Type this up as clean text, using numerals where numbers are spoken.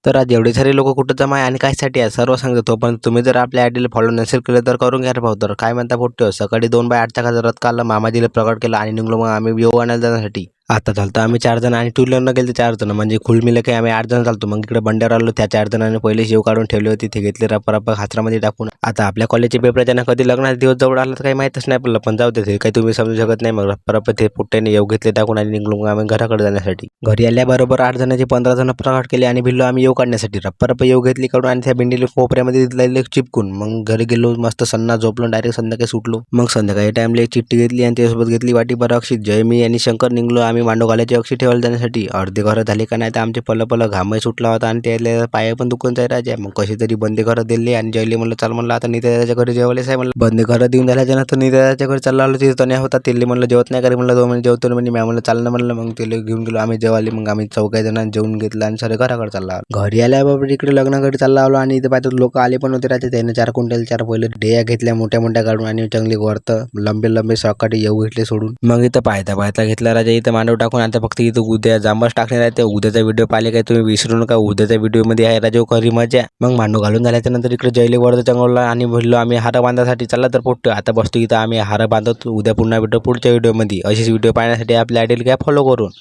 तर आज एवढे सारे लोक कुठं जमा आहे आणि कायसाठी आहे सर्व सांगतो. पण तुम्ही जर आपल्या आयडीला फॉलो नसेल केलं तर करून घ्या रे भाऊ. तर काय म्हणता पोट्टे, सकाळी 2/8च्या गजरात काढलं, मामाजीला प्रकट केलं आणि निघलो मग आम्ही येऊ आणायला जाण्यासाठी. आता झालं आम्ही 4 जण आणि टू व्हीलरनं गेले 4 जण, म्हणजे कुल मिलं की आम्ही 8 जण चालतो. मग इकडे बंड्यावर आलो, त्या 4 जणांनी पहिले शेव काढून ठेवली होती, ते घेतले रप्पा हातरामध्ये टाकून. आता आपल्या कॉलेजचे पेपरच्या कधी लग्नाचा दिवस जवळ आला तर काही माहीतच नाही पडलं, पण जाऊ दे, ते काही तुम्ही समजू शकत नाही. मग रप्पा ते पुट्ट्याने येऊ घेतले टाकून आणि निघलो मग आम्ही घराकडे जाण्यासाठी. घरी आल्याबरोबर 8 जणांचे 15 जण प्रकट केले आणि भिडलो आम्ही येऊ काढण्यासाठी. रप्पा येऊ घेतली काढून आणि त्या भिंडीला कोपऱ्यामध्ये दिलेले चिपकून मग घरी गेलो, मस्त सन्ना झोपलो, डायरेक्ट संध्याकाळी सुटलो. मग संध्याकाळी टाइमला एक चिठ्ठी घेतली आणि त्यासोबत घेतली वाटी बरं अक्षित. जय मी आणि शंकर निघलो आम्ही मांडवगाल्याचे अक्षी ठेवायला जाण्यासाठी. अर्धे घरं झाले का नाही तर आमचे पल्ल घामही सुटला होता आणि त्याला पाया पण दुखून जाय राजा. मग कशी तरी बंदे घरं दिली आणि जयले म्हणलं चाल, म्हणलं आता नित्याच्या घरी जेवायलाच आहे. म्हणलं बंदे घरं देऊन झाल्याच्या नंतर नित्याच्या घरी चालला आलो. तिथे तण्या होता, तेले म्हणलं जेवत नाही का रे, म्हणलं 2 महिने जेवतो म्हणजे मी म्हणलं चाललं म्हणलं. मग तेले घेऊन गेलो आम्ही जेवायला. मग आम्ही 4 जणांनी जेवून घेतलं आणि सगळे घराकडे चालला. घरी आल्याबरोबर इकडे लग्नाकडे चालला आलो आणि इथे पाहतो लोक आले पण होते राहते. त्याने 4 क्विंटल 4 पहिले डेया घेतल्या मोठ्या काढून आणि चांगली वरत लंबे सकाळी येऊ घेतले सोडून. मग इथं पाहता घेतला राजा इथं मांडव टाकून. आता फक्त इथं उद्या जांबच टाकले राहते. उद्याचा व्हिडिओ पाहिले काय तुम्ही विसरू नका, उद्याच्या व्हिडिओमध्ये आहे राजा खरी मजा. मग मांडव घालून झाल्याच्या नंतर इकडे जयले वरद चंगवला आणि बोललो आम्ही हार बांधासाठी. चालला तर पोट्ट आता बसतो इथं आम्ही हार बांधतो. उद्या पुन्हा भेटू पुढच्या व्हिडिओमध्ये. अशीच व्हिडिओ पाहण्यासाठी आपल्या आयडीला काय फॉलो करून.